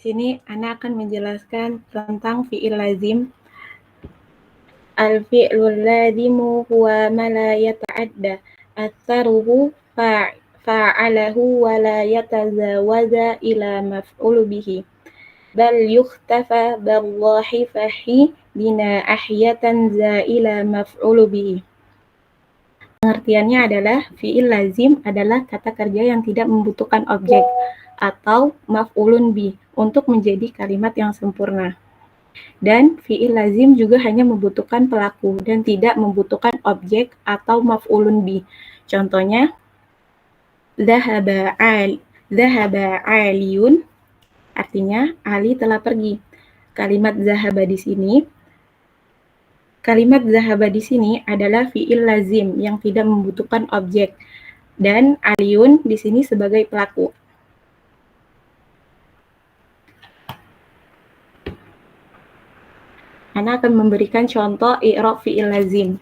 Sini Ana akan menjelaskan tentang fi'il lazim. Al-fi'lul lazimu huwa ma la yata'adda aktsaruhu fa'alahu wa la yatazawaza ila maf'ul bihi bal yuktafa bil-dhahifahi bina ahyatan za'ila maf'ul bihi. Pengertiannya adalah fi'il lazim adalah kata kerja yang tidak membutuhkan objek atau maf'ulun bih untuk menjadi kalimat yang sempurna. Dan fi'il lazim juga hanya membutuhkan pelaku dan tidak membutuhkan objek atau maf'ulun bih. Contohnya, Zahaba Aliyun, artinya Ali telah pergi. Kalimat zahaba di sini adalah fi'il lazim yang tidak membutuhkan objek dan Aliyun di sini sebagai pelaku. Ana akan memberikan contoh i'rab fi'il lazim.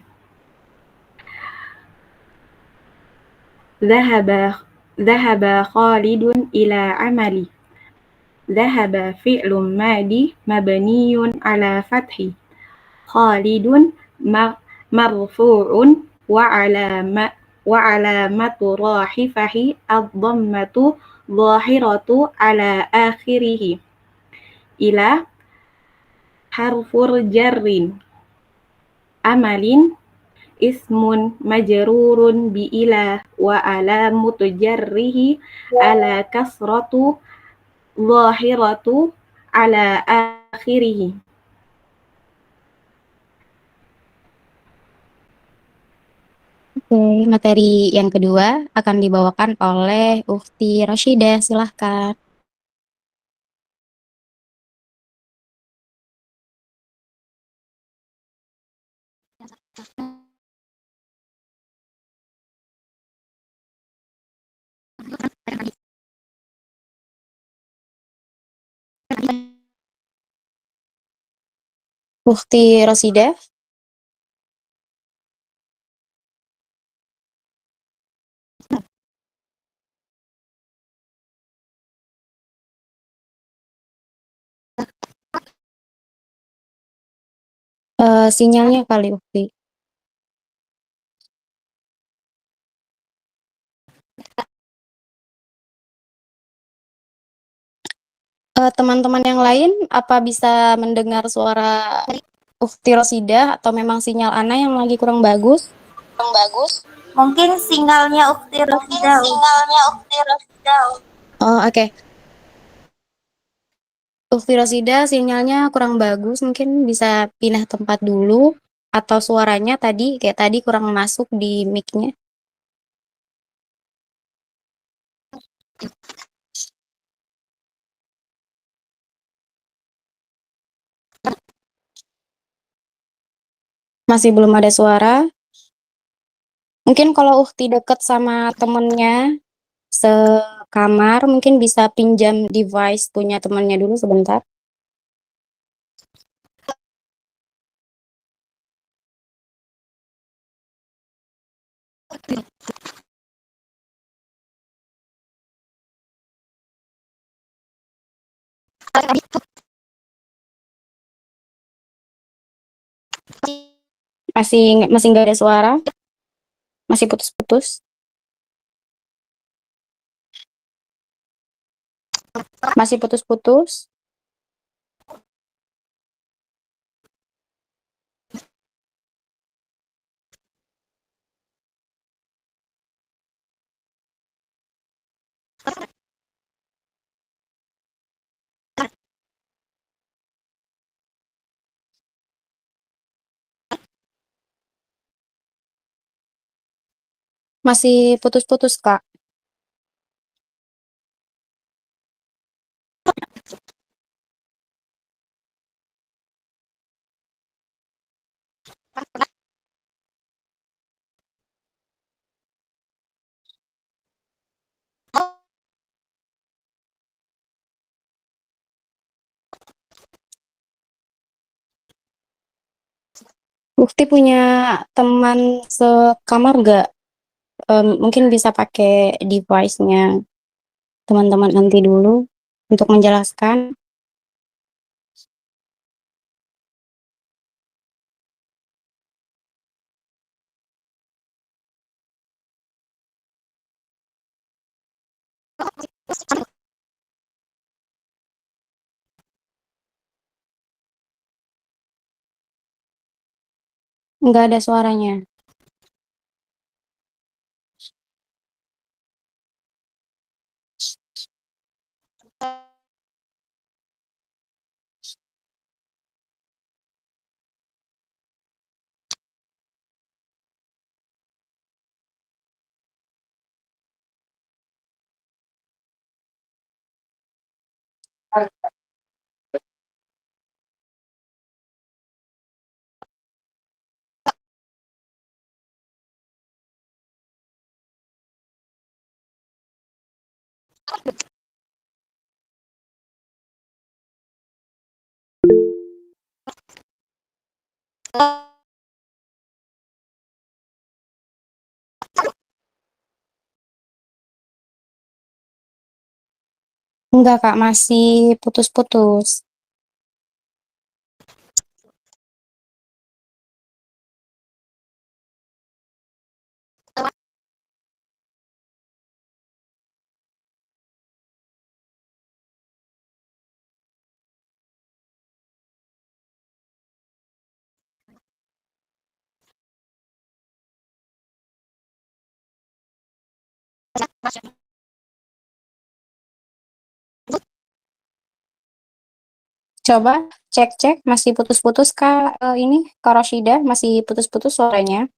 Zahaba Khalidun ila amali. Zahaba fi'lun madi mabniyun ala fathi. Khalidun marfu'un wa alamatu rahifahi ad-dhammatu dhahiratu ala akhirih. Ila harfur jarrin. Amalin ismun majrurun bi ila wa alamatu jarrihi ala kasratu dhahiratu ala akhirih. Oke, materi yang kedua akan dibawakan oleh Ukhti Rashidah. Silahkan. Ukhti Rashidah. Sinyalnya kali Ukhti. Teman-teman yang lain apa bisa mendengar suara Ukhti Rashidah atau memang sinyal Ana yang lagi kurang bagus? Mungkin sinyalnya Ukhti Rashidah. Oh, oke. Ukhti Rashidah sinyalnya kurang bagus, mungkin bisa pindah tempat dulu atau suaranya kayak tadi kurang masuk di mic-nya. Masih belum ada suara. Mungkin kalau Ukhti deket sama temennya sekamar, mungkin bisa pinjam device punya temennya dulu sebentar. Masih nggak ada suara? Masih putus-putus? Masih putus-putus? Masih putus-putus, Kak. Bukti punya teman sekamar nggak? Mungkin bisa pakai device-nya teman-teman nanti dulu untuk menjelaskan. Nggak ada suaranya. Enggak, Kak, masih putus-putus. Coba cek-cek masih putus-putus, Kak, ini Kak Roshida, masih putus-putus suaranya.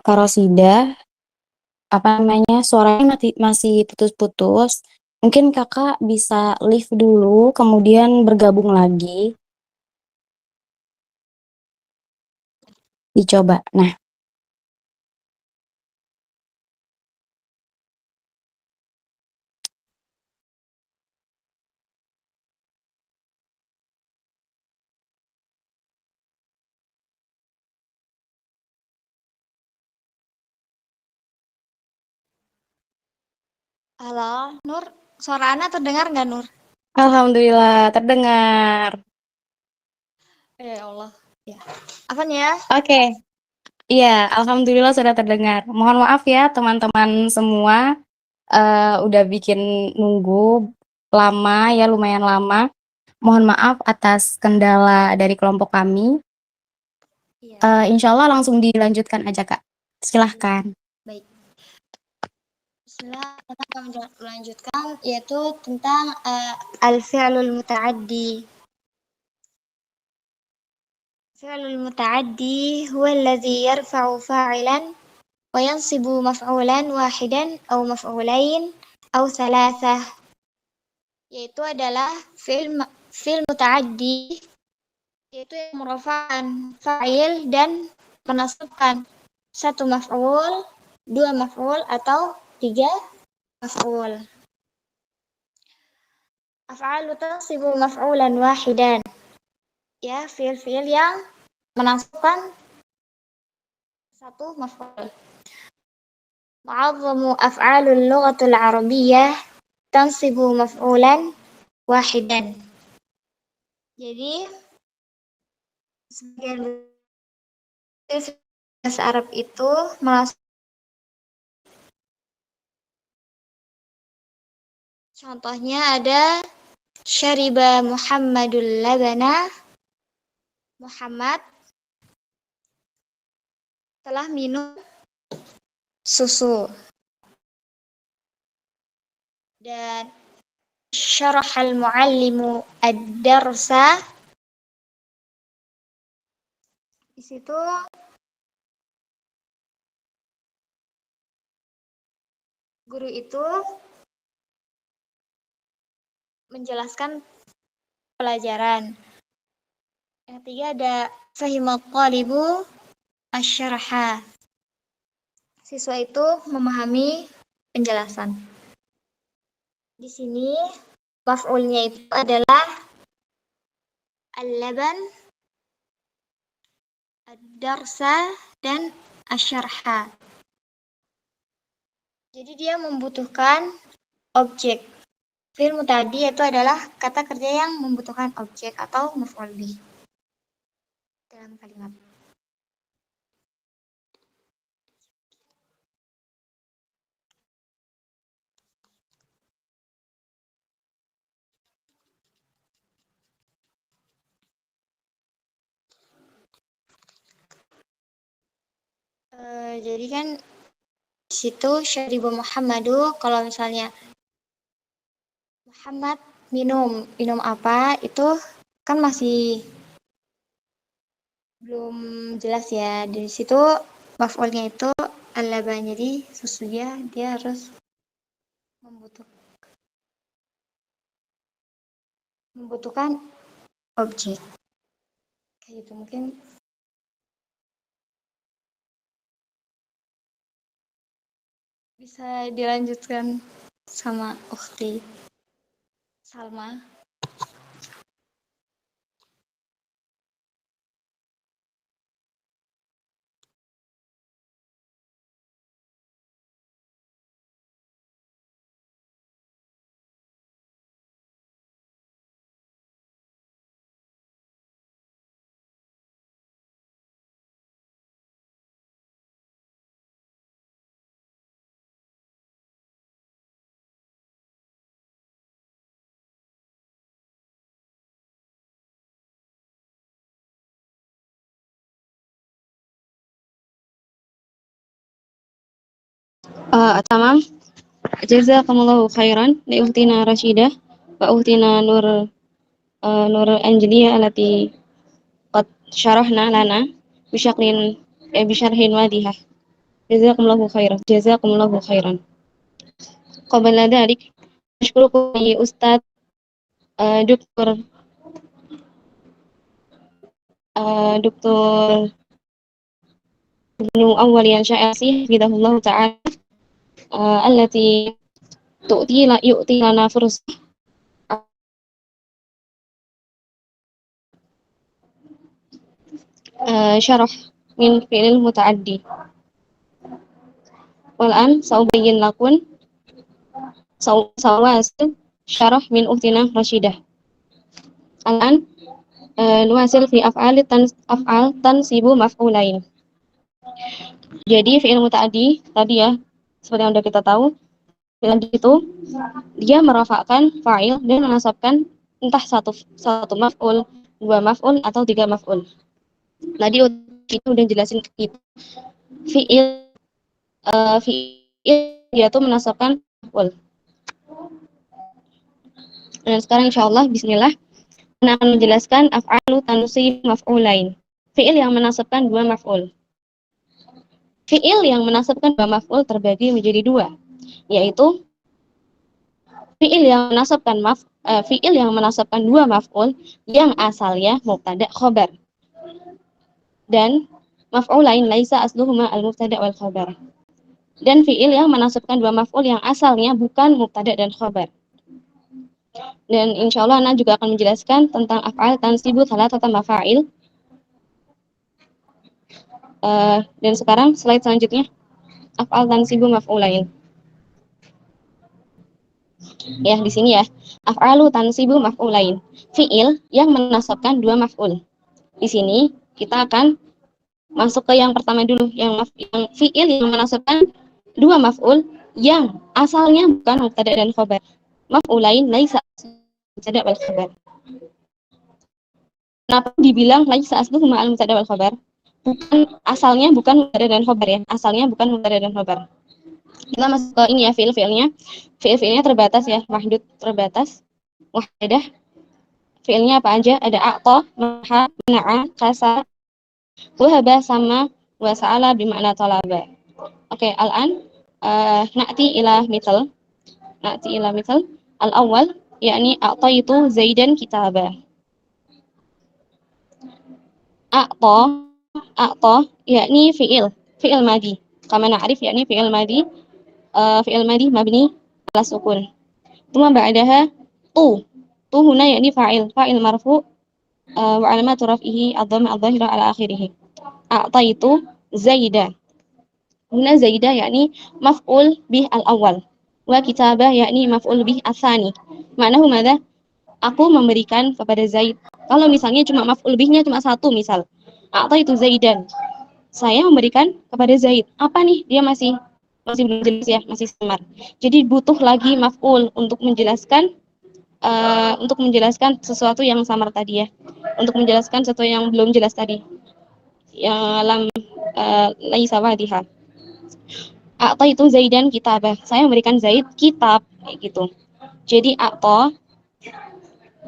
Kak Roshida, apa namanya, suaranya masih putus-putus. Mungkin Kakak bisa leave dulu, kemudian bergabung lagi, dicoba. Nah, Halo, Nur. Suara Ana terdengar nggak, Nur? alhamdulillah terdengar. Ya Allah. Ya. Apanya ya? Oke, iya, alhamdulillah sudah terdengar. Mohon maaf ya teman-teman semua, udah bikin nunggu lama ya, lumayan lama. Mohon maaf atas kendala dari kelompok kami. Iya. Insya Allah langsung dilanjutkan aja, Kak. Silahkan. Baik. Bismillah, kita akan melanjutkan yaitu tentang al-fi'lul muta'addi. Fi'lul muta'addi huwa alladhi yarfa'u fa'ilan wa yansibu maf'ulan wahidan aw maf'ulain aw thalathah. yaitu adalah fi'il muta'addi, yaitu yang merofakkan fa'il dan menasabkan satu maf'ul, dua maf'ul, atau tiga maf'ul. Af'alu tansibu maf'ulan wahidan. Ya, fi'il-fi'il yang menasabkan satu maf'ul. Ma'azzamu af'alul lughatul arabiyyah tansibu maf'ulan wahidan. Jadi, sebagian bahasa Arab itu contohnya ada syariba Muhammadul labana. Muhammad telah minum susu. Dan syarahal muallimu ad-darsa. Di situ guru itu menjelaskan pelajaran. Yang ketiga ada fahimat talibu asyaraha. Siswa itu memahami penjelasan. Di sini maf'ulnya itu adalah al-laban, ad-darsa, dan asyarha. Jadi dia membutuhkan objek. Fi'il muta'addi itu adalah kata kerja yang membutuhkan objek atau maf'ul bih dalam kalimat. Jadi kan di situ syaribu Muhammadu, kalau misalnya Muhammad minum apa itu kan masih belum jelas ya. Di situ maf'ulnya itu al-laban, jadi susunya dia harus membutuhkan objek. Kayak gitu mungkin. Bisa dilanjutkan sama Ukhti Salma. Tamam. Jazakumullahu khairan li ukhtina Rashidah wa ukhtina Nur Angelia allati qad syarahna lana bisyarhin wadihah. Jazakumullahu khairan. Qabla dhalik ashkurukum ya Ustaz Dr. Ibnu Awwaliyan Sya'asi hafizahullah ta'ala allati yu'ti lana fursah syarah min fi'il muta'addi. Wal'an sa'ubayyin lakun sawasil syarah min ukhtina Rashidah. Al'an nuwasil fi af'al tansibu maf'ulain. Jadi fi'il muta'addi tadi ya, seperti yang sudah kita tahu, fi'il itu dia merafa'kan fa'il dan menasabkan entah satu maf'ul, dua maf'ul, atau tiga maf'ul. Tadi itu udah jelasin ke kita. Fi'il dia tuh menasabkan maf'ul. Dan sekarang insyaallah bismillah kita akan menjelaskan af'alu tansib maf'ulain. Fi'il yang menasabkan dua maf'ul. Fi'il yang menasabkan dua maf'ul terbagi menjadi dua, yaitu fi'il yang menasabkan fiil yang menasabkan dua maf'ul yang asalnya mubtada khobar. Dan maf'ulain laisa asluhuma al-mubtada wal khobar. Dan fiil yang menasabkan dua maf'ul yang asalnya bukan mubtada dan khobar. Dan insya Allah Ana juga akan menjelaskan tentang af'al tansibu thalathata mafa'il. Dan sekarang slide selanjutnya, af'al tansibu maf'ulain. Ya, di sini ya. Af'alu tansibu maf'ulain. Fiil yang menasabkan dua maf'ul. Di sini kita akan masuk ke yang pertama dulu, yang fiil yang menasabkan dua maf'ul yang asalnya bukan mubtada dan khobar. Maf'ulain laisa mubtada wal khobar. Kenapa dibilang laisa asluhuma al mubtada wal khobar? Asalnya bukan mubtada dan khobar ya. Asalnya bukan mubtada dan khobar. Kita masuk ke ini ya, fiil-fiilnya. Fiil-fiilnya terbatas ya, mahdud terbatas. Wahidah. Fiilnya apa aja? Ada a'ta, maha, mana'a, kasa, wahaba, sama, wa sa'ala bimakna talaba. Oke, al-an na'ti ila mithal. Na'ti ila mithal. Al-awwal yakni a'taitu Zaidan kitaba. A'ta yakni fi'il madi. Kama na'rif yakni fi'il madi mabni ala sukun. Thumma ba'daha tu huna yakni fa'il marfu wa alamatu raf'ihi ad-dhamma adh-dhahira ala akhirih. A'taitu Zaida. Huna Zaida yakni maf'ul bih al-awwal wa kitabah yakni maf'ul bih ats-tsani. Maknahu madza? Aku memberikan kepada Zaid. Kalau misalnya cuma maf'ul bihnya cuma satu misal. A'taitu Zaidan. Saya memberikan kepada Zaid. Apa nih? Dia masih belum jelas ya, masih samar. Jadi butuh lagi maf'ul untuk menjelaskan sesuatu yang samar tadi ya. Untuk menjelaskan sesuatu yang belum jelas tadi. Yang lam laisa wadiha. A'taitu Zaidan kitabah. Saya memberikan Zaid kitab kayak gitu. Jadi a'ta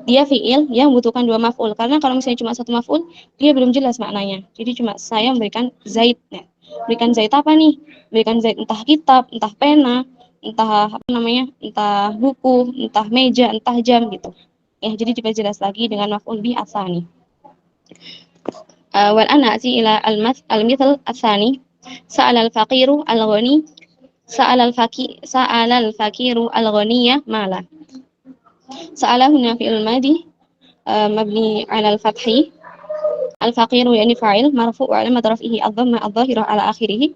dia fiil yang membutuhkan dua maf'ul, karena kalau misalnya cuma satu maf'ul dia belum jelas maknanya. Jadi cuma saya memberikan Zaid. Nah, berikan Zaid apa nih? Berikan Zaid entah kitab, entah pena, entah apa namanya, entah buku, entah meja, entah jam gitu. Ya, jadi diperjelas lagi dengan maf'ul bih ats-tsani. Wal ana'ti ila al-mithal ats-tsani. Sa'ala al-faqiru al-ghani. Sa'ala al-faqiru al-ghaniyya mala. Sa'ala huna fi'il madi mabni 'ala al-fathi. Al-faqiru yani fa'il marfu' wa 'alamat raf'ihi ad-dhamma adh-dhahira 'ala akhirih.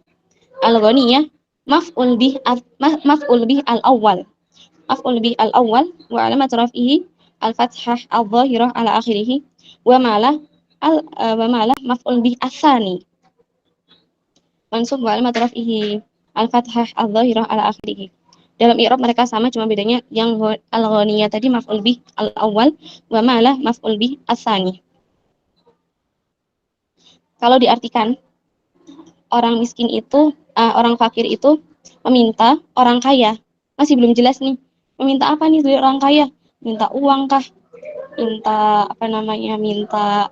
Al-ghaniyah maf'ul bih al-awwal. Maf'ul bih al-awwal wa 'alamat raf'ihi al-fathah adh-dhahira 'ala akhirih. Wa mala maf'ul bih ats-tsani. Mansub wa 'alamat raf'ihi al-fathah adh-dhahira 'ala akhirih. Dalam i'rab mereka sama, cuma bedanya yang al-ghaniyah tadi maf'ul bih al-awwal wa ma'lah maf'ul bih ats-tsani. Kalau diartikan orang miskin itu orang fakir itu meminta orang kaya, masih belum jelas nih. Meminta apa nih dari orang kaya? Minta uang kah? Minta apa namanya? Minta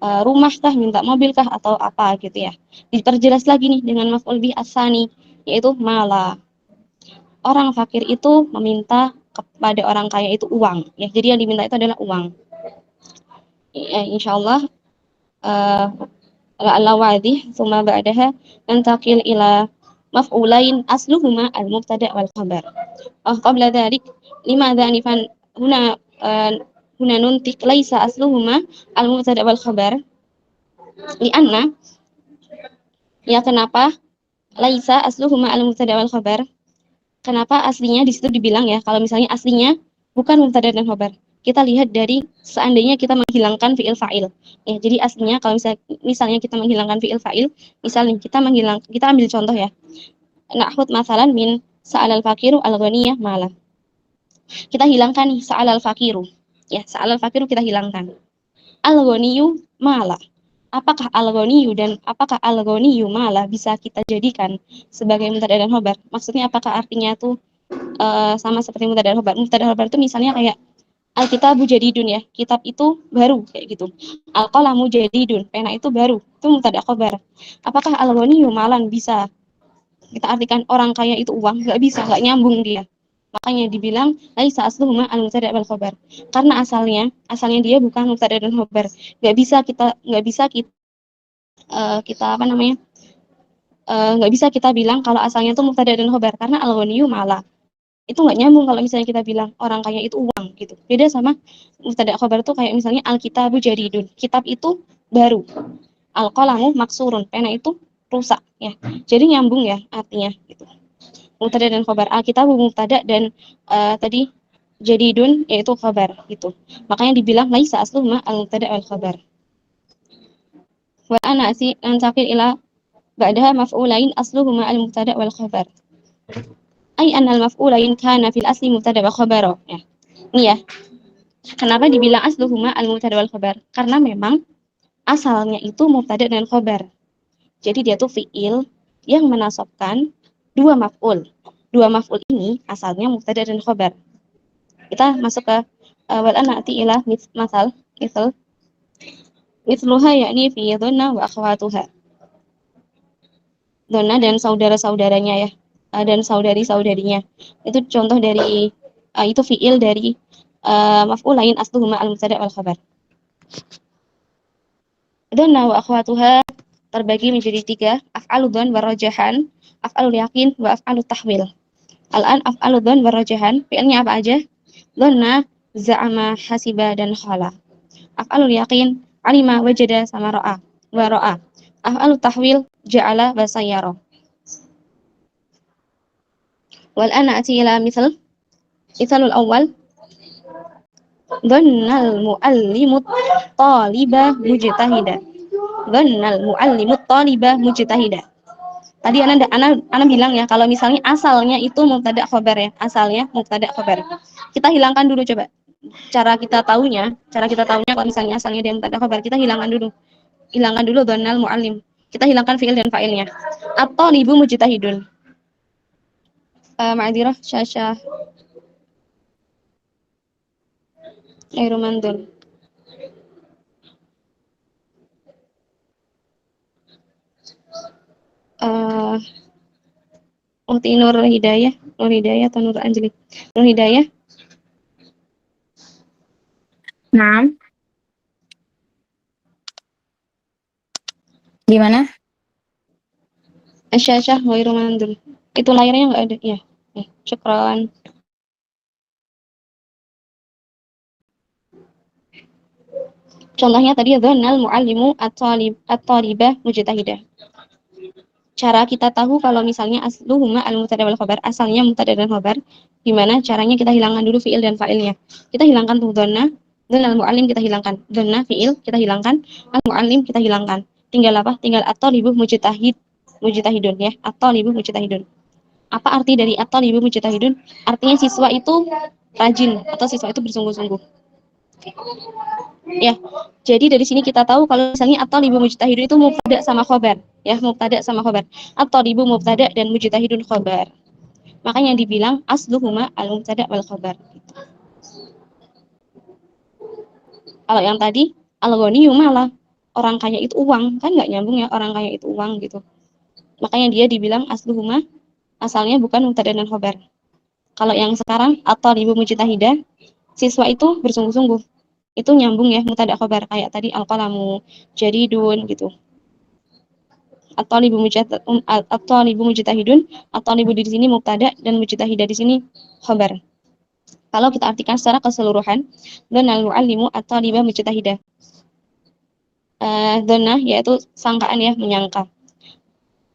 rumah kah? Minta mobil kah atau apa gitu ya. Diperjelas lagi nih dengan maf'ul bih ats-tsani, yaitu mala. Orang fakir itu meminta kepada orang kaya itu uang ya, jadi yang diminta itu adalah uang ya, insyaallah al-wadih thumma ba'daha nantaqil ila maf'ulain asluhuma al-mubtada' wal khabar. Qabla dhalik limadha nifan huna nuntik laisa asluhuma al-mubtada' wal khabar li'anna ya, kenapa laisa asluhuma al-mubtada' wal khabar? Kenapa aslinya di situ dibilang ya, kalau misalnya aslinya bukan mubtada dan khabar. Kita lihat dari seandainya kita menghilangkan fi'il fa'il. Ya, jadi aslinya kalau misalnya kita menghilangkan fi'il fa'il, misalnya kita ambil contoh ya. Na'khud masalan min sa'alal faqiru al-ghaniyah mala. Kita hilangkan nih sa'alal faqiru. Ya, sa'alal faqiru kita hilangkan. Al-ghaniyu mala. Apakah al-ghaniyu dan apakah al-ghaniyu mala bisa kita jadikan sebagai mubtada dan khabar? Maksudnya apakah artinya tuh sama seperti mubtada dan khabar? Mubtada dan khabar itu misalnya kayak al-kitabu jadidun ya, kitab itu baru kayak gitu. Al-qalamu jadidun, pena itu baru. Itu mubtada khabar. Apakah al-ghaniyu malan bisa kita artikan orang kaya itu uang? Enggak bisa, enggak nyambung dia. Makanya dibilang laisa asluhuma al-mubtada' wal khabar. Karena asalnya dia bukan mubtada dan khabar. Nggak bisa kita apa namanya? Nggak bisa kita bilang kalau asalnya itu mubtada dan khabar karena al-ghaniyyu malah. Itu nggak nyambung kalau misalnya kita bilang orang kaya itu uang gitu. Beda sama mubtada khabar itu kayak misalnya al-kitabu jadidun. Kitab itu baru. Al-qalamu maksurun. Pena itu rusak ya. Jadi nyambung ya artinya gitu. Mubtada dan khabar. Al-kitabu mubtada dan tadi jadidun yaitu khabar gitu. Makanya dibilang laisa asluhuma al-mubtada wal khabar. Wa ana si nansaqil ila ba'daha maf'ulain asluhuma al-mubtada wal khabar. Ai anal maf'ulain kana fil asli mubtada wa khabara. Ya. Ini ya. Kenapa dibilang asluhuma al-mubtada wal khabar? Karena memang asalnya itu mubtada dan khabar. Jadi dia tuh fi'il yang menasabkan dua maf'ul. Dua maf'ul ini asalnya mubtada dan khabar. Kita masuk ke wal anati ila misal mithluha yakni fi dhanna wa akhwatuha. Dhanna dan saudara-saudaranya ya. Dan saudari-saudarinya. Itu contoh dari itu fi'il dari maf'ulain asluhuma al-mubtada wal khabar. Dhanna wa akhwatuha terbagi menjadi tiga, af'alu dhan wa rajahan, af'alul yakin wa af'alut tahwil. Al-an af'alu dhan wa rajahan, fi'ilnya apa aja? Dhanna, za'ama, hasiba dan khala. Af'alul yakin, alima, wajada sama ra'a, wa ra'a. Af'alut tahwil, ja'ala wa sayyara. Wal an ati ila mithalul awal, dhannal muallimut taliba mujtahida. Dhannal muallimut taliba mujtahida. Tadi ana bilang ya kalau misalnya asalnya itu mubtada khabar ya, asalnya mubtada khabar. Kita hilangkan dulu coba. Cara kita tahunya kalau misalnya asalnya dia mubtada khabar, kita hilangkan dulu. Hilangkan dulu dhannal muallim. Kita hilangkan fi'il dan fa'ilnya. At-talibu mujtahidun. Ma'dzirah syashah. Ghairu mandun. Nur Hidayah atau Nur Anjli? Nur Hidayah. Nah, gimana? Asyashah ghairu mandun. Itu layarnya nggak ada ya. Syukran. Contohnya tadi dhannal muallimu at-talibah mujtahidah. Cara kita tahu kalau misalnya asluhuma al-mubtada wal khabar, asalnya mubtada dan khabar, gimana caranya kita hilangkan dulu fi'il dan fa'ilnya. Kita hilangkan tuh dhanna, dhannal muallim kita hilangkan. Dhanna fi'il kita hilangkan, al-muallim kita hilangkan. Tinggal apa? Tinggal at-talibu mujtahidun ya. At-talibu mujtahidun. Apa arti dari at-talibu mujtahidun? Artinya siswa itu rajin atau siswa itu bersungguh-sungguh. Ya, jadi dari sini kita tahu kalau misalnya at-talibu mujtahidun itu mubtada sama khabar, ya, mubtada sama khabar. At-talibu mubtada dan mujtahidun khabar. Makanya dibilang asluhuma al-mubtada wal khabar. Kalau yang tadi al-ghaniyyu malah orang kaya itu uang, kan nggak nyambung ya, orang kaya itu uang gitu. Makanya dia dibilang asluhuma asalnya bukan mubtada dan khabar. Kalau yang sekarang at-talibu mujtahidah, siswa itu bersungguh-sungguh. Itu nyambung ya mubtada khabar kayak tadi al-qalamu jadidun gitu. At-talibu mujtahidun, at-talibu di sini mubtada dan mujtahidah di sini khabar. Kalau kita artikan secara keseluruhan, dhannal muallimu at-talibah mujtahidah. Dhannah yaitu sangkaan ya, menyangka.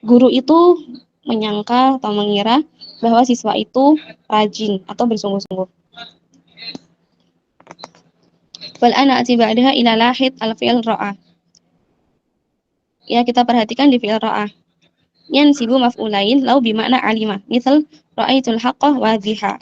Guru itu menyangka atau mengira bahwa siswa itu rajin atau bersungguh-sungguh. Wal ana ati ba'daha ila lahid al-fi'l ra'a. Ya, kita perhatikan di fi'il ra'a. Yansibu maf'ulain lau bimakna alima. Misal ra'aitul haqqah wa dhiha.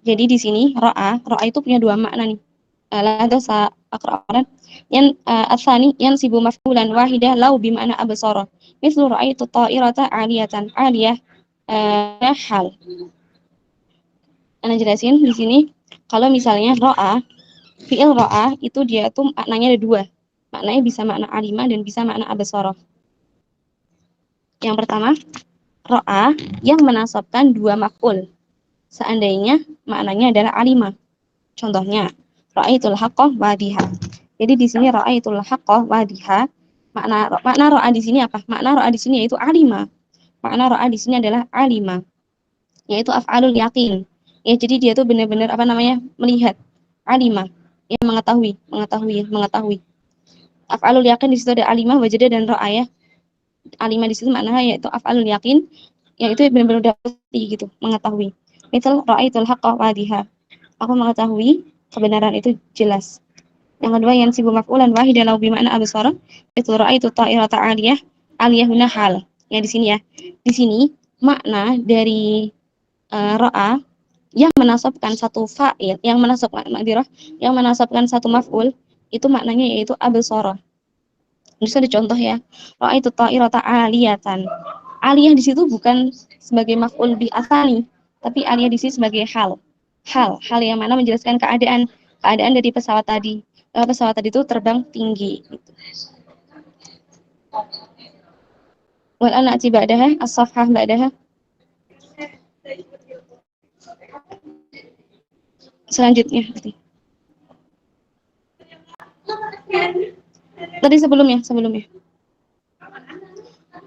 Jadi di sini ra'a itu punya dua makna nih. La sa aqra'an. Yang asani yansibu maf'ulan wahidah lau bimakna absara. Misal ra'aitu ta'irata 'aliyatan. 'Aliyah hal. Ana jelasin di sini kalau misalnya ra'a, fi'il ra'a itu dia tuh maknanya ada dua. Maknanya bisa makna alima dan bisa makna absara. Yang pertama, ra'a yang menasabkan dua maf'ul. seandainya maknanya adalah alima. Contohnya, ra'aitul haqqah wadiha. Jadi di sini ra'aitul haqqah wadiha, makna ra'a di sini apa? Makna ra'a di sini yaitu alima. Makna ra'a di sini adalah alima, yaitu af'alul yakin. Ya, jadi dia tuh benar-benar apa namanya? Melihat. Alima, ya mengetahui. Af'alul yakin di situ ada alimah, wajada dan ra'a ya. Alimah di situ maknanya yaitu af'alul yakin, yaitu benar-benar dapat gitu, mengetahui. Misal ra'aitul haqqah wadiha. Aku mengetahui kebenaran itu jelas. Yang kedua yang sibu maf'ulan wahidan lau bima'na absara, itu ra'aitu ta'irata 'aliyah, 'aliyah huna hal. Ya di sini ya. Di sini makna dari ra'a yang menasabkan satu fa'il, yang menasabkan satu maf'ul, itu maknanya yaitu absara. Bisa dicontoh ya. Ra'aitu ta'irata 'aliyatan. Aliyah di situ bukan sebagai maf'ul bi asani, tapi aliyah di sini sebagai hal. Hal yang mana menjelaskan keadaan dari pesawat tadi. Pesawat tadi itu terbang tinggi. Wal an'ati ba'daha, as-safhah ba'daha. Selanjutnya. Tadi sebelumnya.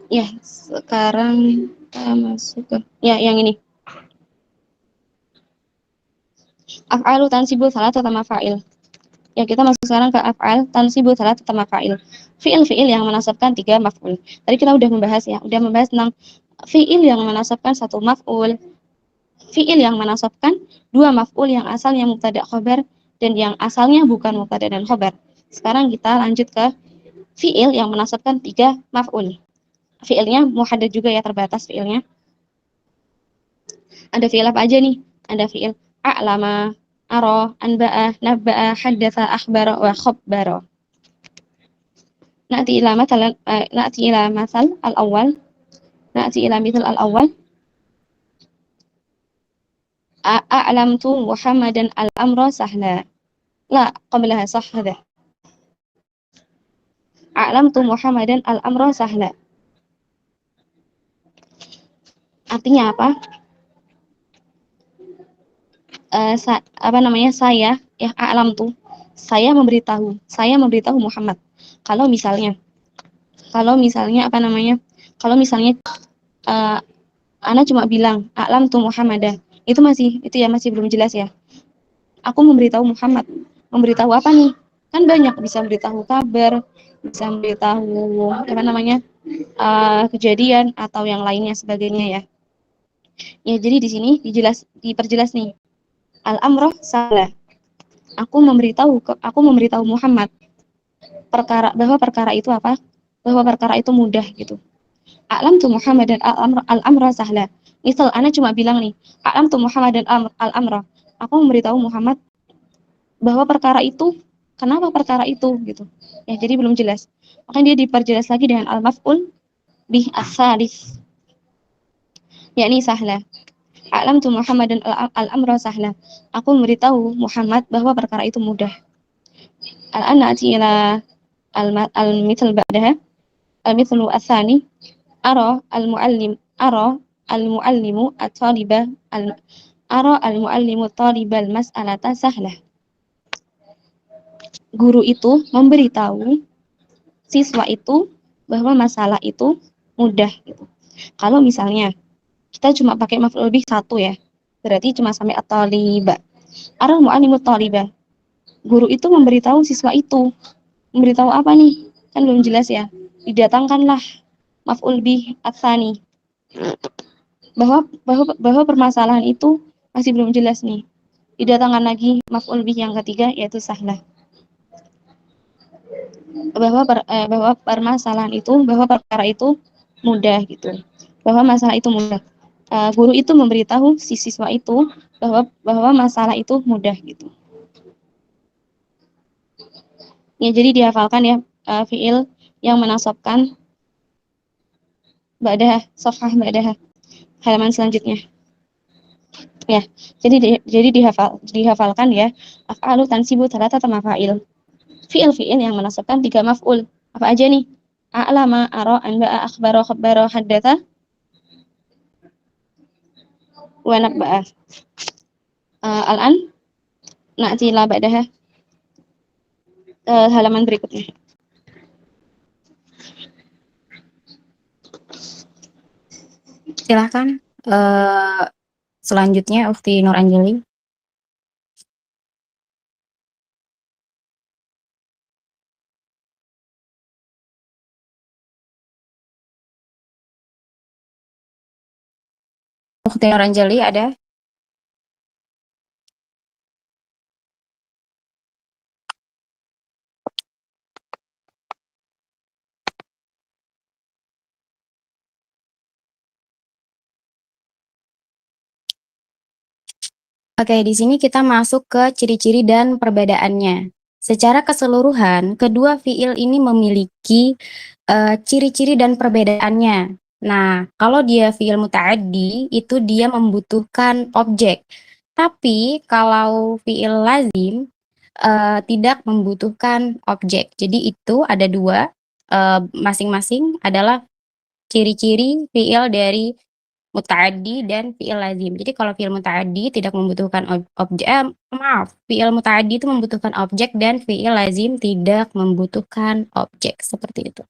Ya, sekarang kita masuk ke yang ini. Af'alu tansibu salatata mafa'il. Ya, kita masuk sekarang ke af'al tansibu salatata mafa'il. Fi'il yang menasabkan 3 maf'ul. Tadi kita udah membahas tentang fi'il yang menasabkan 1 maf'ul. Fi'il yang menasabkan 2 maf'ul yang asalnya mubtada khobar dan yang asalnya bukan mubtada dan khobar. Sekarang kita lanjut ke fi'il yang menasabkan 3 maf'ul. Fi'ilnya muhaddad juga ya, terbatas fi'ilnya. Ada fi'il apa aja nih? Ada fi'il a'lama, ara, anba'a, nabba'a, haddatha, akhbara, wa khabbara. Na'ti ila masal al-awwal. Na'ti ila mithal al-awwal. A'lamtu Muhammadan al-amra sahla. La, qablaha sah hadha. A'lamtu Muhammadan al-amra sahla. Artinya apa? Saya ya a'lamtu. Saya memberitahu Muhammad. Kalau misalnya ana cuma bilang a'lamtu Muhammadan, itu masih belum jelas ya. Aku memberitahu Muhammad. Memberitahu apa nih? Kan banyak, bisa memberitahu kabar, bisa memberitahu kejadian atau yang lainnya sebagainya ya. Ya, jadi di sini diperjelas nih. Al-amrah salah. Aku memberitahu Muhammad bahwa perkara itu apa? Bahwa perkara itu mudah gitu. A'lamtu Muhammadan al-amra sahla. Misal ana cuma bilang nih, a'lamtu Muhammadan al-amra. Aku memberitahu Muhammad bahwa perkara itu, kenapa perkara itu gitu. Ya, jadi belum jelas. Makanya dia diperjelas lagi dengan al-maf'ul bih as-salis. Yakni sahla. A'lamtu Muhammadan al-amra sahla. Aku memberitahu Muhammad bahwa perkara itu mudah. Al-ana ati ila al-mithal ba'daha. Al-mithlu as-sani. Ara al-muallimu at-taliba al-mas'alata sahlah. Guru itu memberitahu siswa itu bahwa masalah itu mudah gitu. Kalau misalnya kita cuma pakai maf'ul bih 1 ya, berarti cuma sampai at-taliba. Ara al-muallimu at-taliba. Guru itu memberitahu siswa itu. Memberitahu apa nih? Kan belum jelas ya. Didatangkanlah maf'ul bih ats-tsani. Bahwa permasalahan itu masih belum jelas nih. Didatangkan lagi maf'ul bih yang ketiga yaitu sahlah. Bahwa permasalahan itu, bahwa perkara itu mudah gitu. Bahwa masalah itu mudah. Guru itu memberitahu si siswa itu bahwa masalah itu mudah gitu. Ya, jadi dihafalkan ya fiil yang menasabkan ba'daha, safhah ba'daha, halaman selanjutnya. Ya, jadi dihafalkan ya. Af'alu tansibu thalathata mafa'il. Fiil yang menasabkan 3 maf'ul. Apa aja nih? A'lama, ara, anba'a, akhbara, khabbara, haddatha. ونبأ. الآن نأتي إلى بعدها halaman berikutnya. Silahkan selanjutnya Ukti Nur Anjeli. Ukti Nur Anjeli ada? Oke, di sini kita masuk ke ciri-ciri dan perbedaannya. Secara keseluruhan, kedua fiil ini memiliki ciri-ciri dan perbedaannya. Nah, kalau dia fiil muta'addi, itu dia membutuhkan objek. Tapi kalau fiil lazim, tidak membutuhkan objek. Jadi itu ada dua, masing-masing adalah ciri-ciri fiil dari muta'addi dan fi'il lazim. Jadi kalau fi'il muta'addi tidak membutuhkan objek, fi'il muta'addi itu membutuhkan objek dan fi'il lazim tidak membutuhkan objek, seperti itu.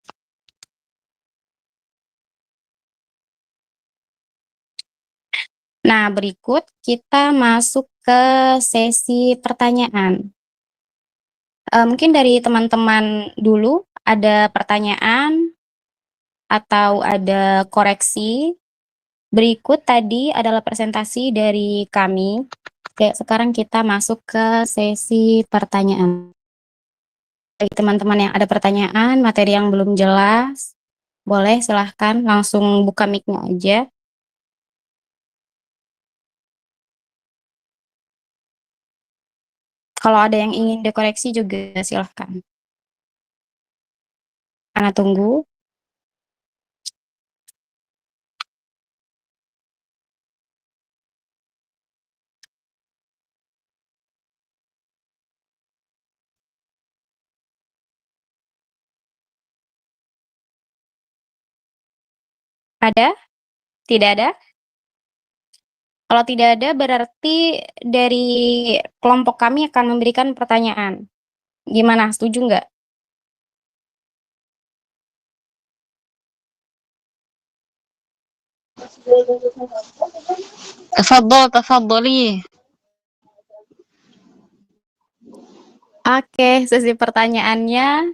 Nah, berikut kita masuk ke sesi pertanyaan. Mungkin dari teman-teman dulu ada pertanyaan atau ada koreksi. Berikut tadi adalah presentasi dari kami. Oke, sekarang kita masuk ke sesi pertanyaan. Bagi teman-teman yang ada pertanyaan, materi yang belum jelas, boleh silahkan langsung buka mic-nya aja. Kalau ada yang ingin dikoreksi juga silahkan. Ana tunggu. Ada? Tidak ada? Kalau tidak ada, berarti dari kelompok kami akan memberikan pertanyaan. Gimana? Setuju nggak? تفضلي. Oke, sesi pertanyaannya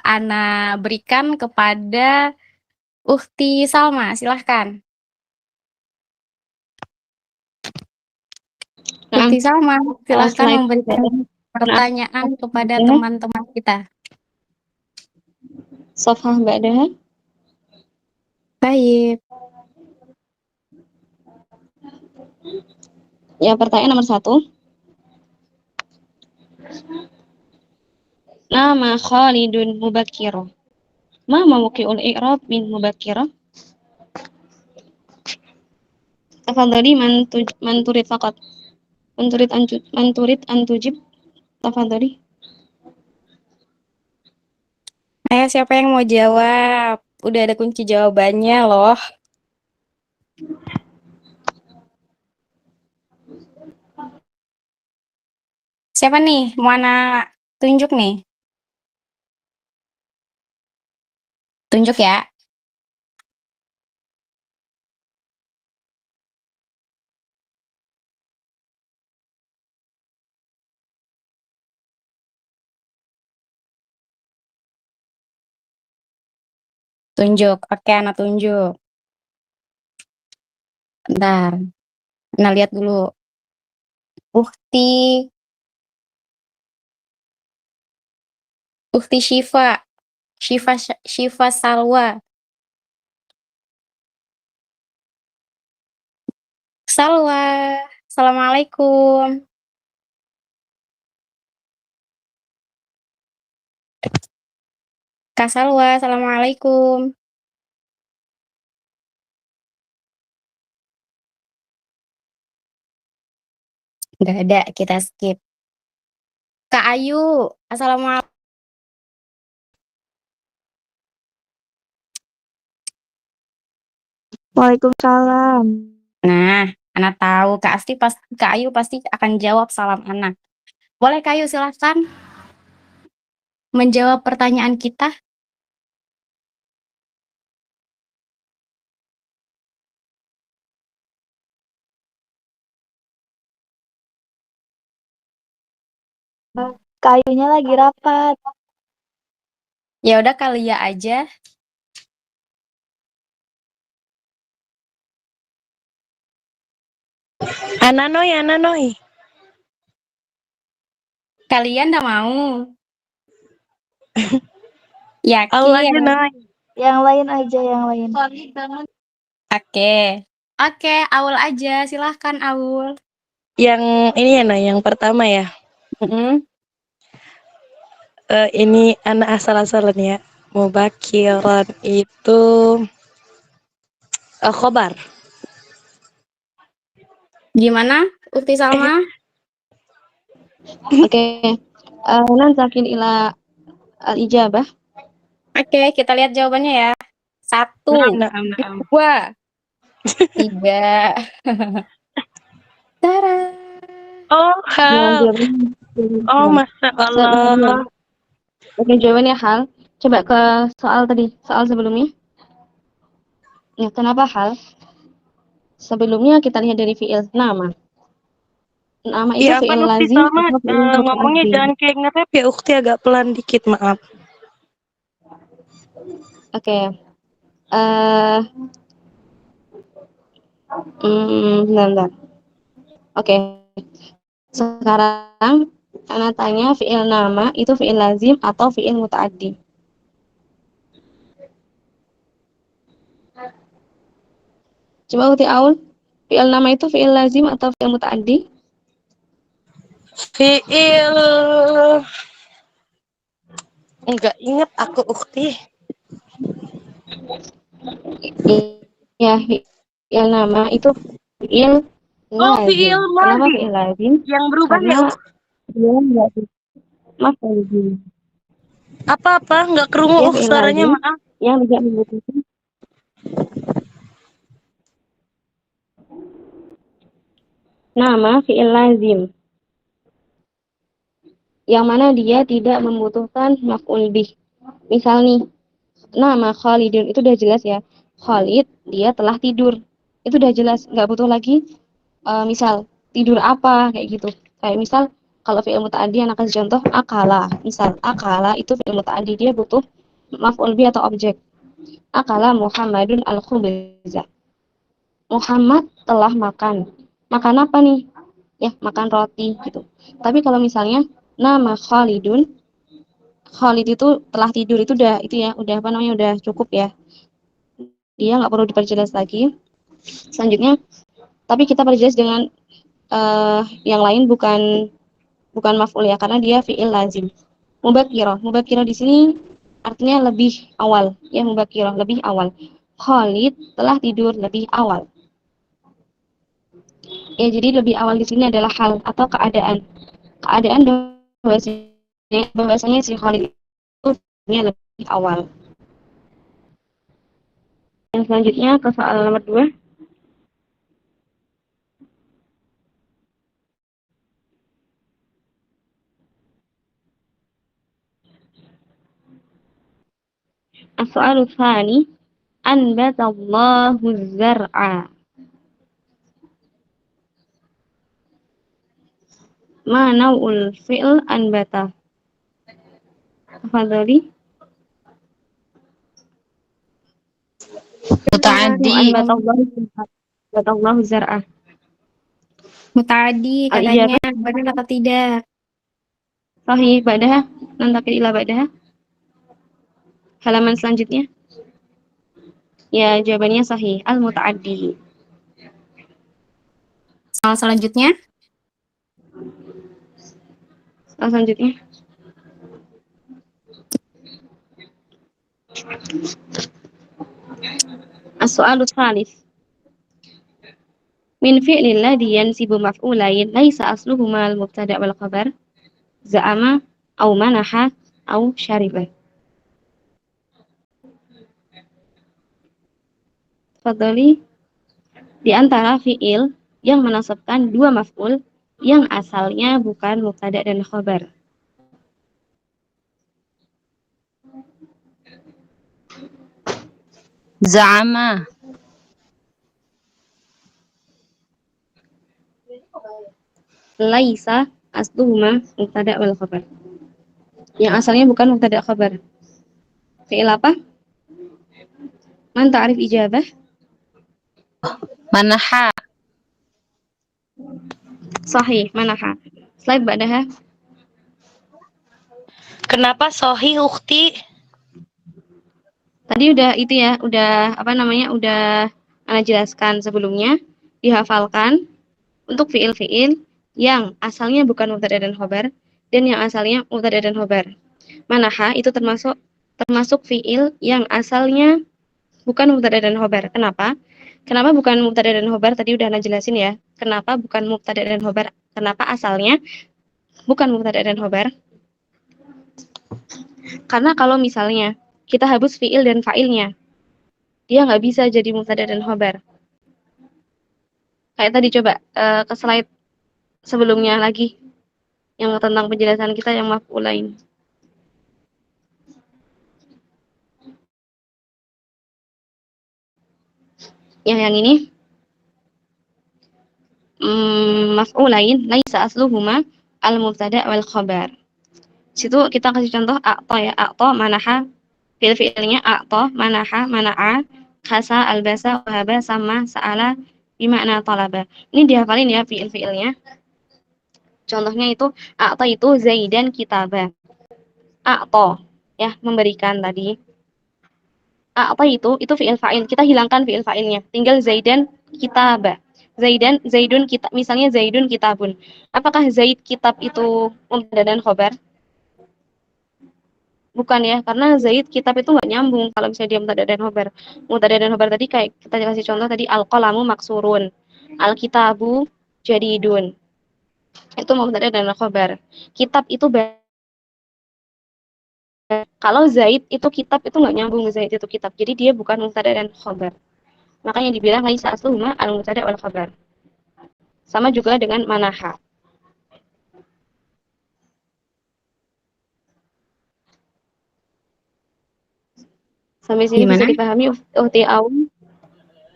Ana berikan kepada Ukti Salma, silahkan. Ukti Salma, silahkan memberikan pertanyaan kepada teman-teman kita. صفحة بعدها. Baik. Ya, pertanyaan nomor 1. Nama Khalidun Mubakiro. Ma mawqi'ul i'rab min Mubakiro? Tafadhali man turid faqat. Man turid an tujib. Tafadhali. Ayo, siapa yang mau jawab? Udah ada kunci jawabannya loh. Siapa nih? Mau Ana tunjuk nih? Tunjuk ya. Tunjuk. Oke, Ana tunjuk. Bentar. Ana lihat dulu. Ukti Syifa. Syifa Salwa. Salwa. Assalamualaikum. Kak Salwa, assalamualaikum. Nggak ada, kita skip. Kak Ayu, assalamualaikum. Waalaikumsalam. Nah, Ana tahu Kak Ayu pasti akan jawab salam Ana. Boleh Kak Ayu silahkan menjawab pertanyaan kita? Kayunya lagi rapat. Ya udah kali ya aja. Ananoy. Kalian nggak mau? Aul aja, Yakin? Noy. Yang lain aja, yang lain. Oke. Oke, Aul aja. Silahkan Aul. Yang ini ya, Noy, yang pertama ya. Mm-mm. Ini anak asal-asalan ya. Mubakiran itu khobar. Gimana, Ukti Salma? Oke. Nantakin ila al-ijabah. Oke, kita lihat jawabannya ya. 1, Naam. 2, 3. Tara. Oh, Nah, hal. jawabannya. Oh, Masya Allah. Oke, jawabannya hal. Coba ke soal tadi, soal sebelumnya. Ya, kenapa hal? Sebelumnya kita lihat dari fi'il nama. Nama itu Ya, fi'il Ukti lazim Salma atau fi'il ngomongnya muta'addi. jangan kayak nge-rap ya, Ukti agak pelan dikit, maaf. Oke. Bentar. Oke. Sekarang Ana tanya fi'il nama itu fi'il lazim atau fi'il muta'addi. Coba Uti Aul, fi'il nama itu fi'il lazim atau fi'il muta'addi? Fi'il enggak inget aku, Ukti. Ya, fi'il nama itu fi'il Oh, fi'il lazim. Kenapa madhi. fi'il lazim? Yang berubah ya, Karena dia enggak maf'ul. Apa-apa, nggak kerungu Ya, fi'il suaranya, lazim maaf. yang tidak membutuhkan nama fi'il lazim. Yang mana dia tidak membutuhkan maf'ul bih. Misal nih, nama Khalidun itu udah jelas ya. Khalid, dia telah tidur. Itu udah jelas, nggak butuh lagi misal tidur apa kayak gitu. Kayak misal kalau fi'il muta'addi anak kasih contoh akala. Misal akala itu fi'il muta'addi, dia butuh maf'ul bih atau objek. Akala Muhammadun al-khubza. Muhammad telah makan. Makan apa nih? Ya, makan roti gitu. Tapi kalau misalnya nama Khalidun, Khalid itu telah tidur, itu udah apa namanya, udah cukup ya. Dia nggak perlu diperjelas lagi. Selanjutnya, tapi kita perjelas dengan yang lain, bukan maf'ul ya, karena dia fi'il lazim. Mubakkiroh di sini artinya lebih awal ya, mubakkiroh lebih awal. Khalid telah tidur lebih awal. Ya, jadi lebih awal di sini adalah hal atau keadaan. Keadaan bahwasanya si Khalid itu lebih awal. Yang selanjutnya ke soal nomor 2. As-soalu tsani, anbatallahu zar'a. Ma nau'ul fi'l anbata. Tafadhali. Muta'addi. Anbatallahu zar'a. Muta'addi katanya. Al-ijabah Benar atau tidak? sahih, ba'daha nantakil ila ba'daha. Halaman selanjutnya. Ya, jawabannya sahih, al-muta'addi. Soal selanjutnya. Soal selanjutnya. As-soalu tsalits. Min fi'lil ladzi yansibu maf'ulain laisa asluhuma al-mubtada' wal khabar. Za'ama au manaha au syariba. Fadhali, di antara fi'il yang menasabkan dua maf'ul yang asalnya bukan mubtada dan khabar. Za'ama. Laisa asluhuma mubtada wal khabar. Yang asalnya bukan mubtada khabar. Fi'il apa? Man ta'rif ijabah? Manaha. Sahih, manaha. Slide ba'daha. Kenapa sohi ukhti? Tadi udah itu ya, udah Ana jelaskan sebelumnya, dihafalkan untuk fiil-fiil yang asalnya bukan mubtada dan khobar dan yang asalnya mubtada dan khobar. Manaha itu termasuk fiil yang asalnya bukan mubtada dan khobar. Kenapa? Kenapa bukan mubtada dan khobar? Tadi udah Ana jelasin ya. Kenapa bukan mubtada dan khobar? Kenapa asalnya bukan mubtada dan khobar? Karena kalau misalnya kita hapus fiil dan fa'ilnya, dia nggak bisa jadi mubtada dan khobar. Kayak tadi coba ke slide sebelumnya lagi, yang tentang penjelasan kita yang maf'ulain. Yang ini, maf'ulain, laisa asluhuma al-mubtada wal khabar. Situ kita kasih contoh a'ta ya, a'ta manaha, fiil-fiilnya a'ta, manaha, mana'a, khasa, albasa, wahaba, sama, sa'ala, bimakna talaba. Ini dihafalin ya fiil-fiilnya. Contohnya itu a'ta itu zaidan kitaba. A'ta ya, memberikan tadi. A'ta itu fiil fa'il. Kita hilangkan fiil fa'ilnya. Tinggal zaidan kitaba. Zaidun kitab, misalnya zaidun kitabun. Apakah zaid kitab itu mubtada dan khobar? Bukan ya, karena zaid kitab itu nggak nyambung kalau misalnya dia mubtada dan khobar. Mubtada dan khobar tadi kayak kita kasih contoh tadi al-qalamu maksurun, al-kitabu jadidun. Itu mubtada dan khobar. Kitab itu kalau zaid itu kitab itu nggak nyambung, zaid itu kitab. Jadi dia bukan mubtada dan khobar. Makanya dibilang laisa asluhuma al-mubtada wal khabar. Sama juga dengan manaha. Sampai sini bisa dipahami Uhti Aum?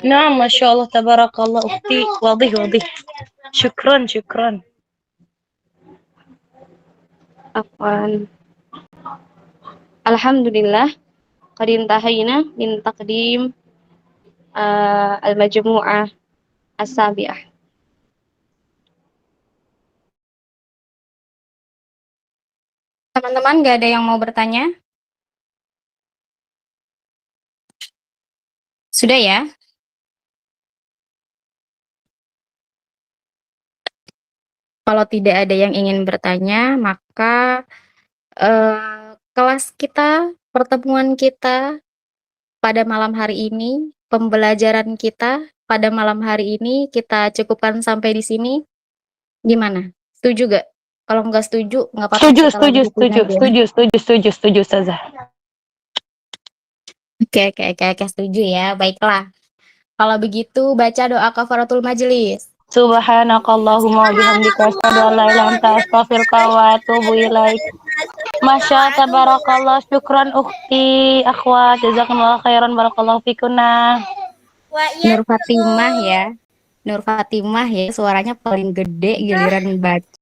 Nah, Masya Allah, tabarakallah ukhti. Wadih. Syukran. Afwan. Alhamdulillah qad intahayna min taqdim al-majmu'ah as-sabi'ah. Teman-teman, nggak ada yang mau bertanya? Sudah ya? Kalau tidak ada yang ingin bertanya, maka kelas kita, pertemuan kita pada malam hari ini, pembelajaran kita pada malam hari ini kita cukupkan sampai di sini. Gimana? Setuju gak? Kalau nggak setuju, nggak apa-apa. Setuju, Ustazah. Oke, setuju ya. Baiklah. Kalau begitu, baca doa kafaratul majelis. Subhanakallahumma wa bihamdika asyhadu an la ilaha illa anta astaghfiruka wa atubu ilaik. Masya tabarakallah, syukran ukhti, akhwat, jazakumullah khairan, barakallahu fikunna. Nur Fatimah ya, suaranya paling gede giliran baca.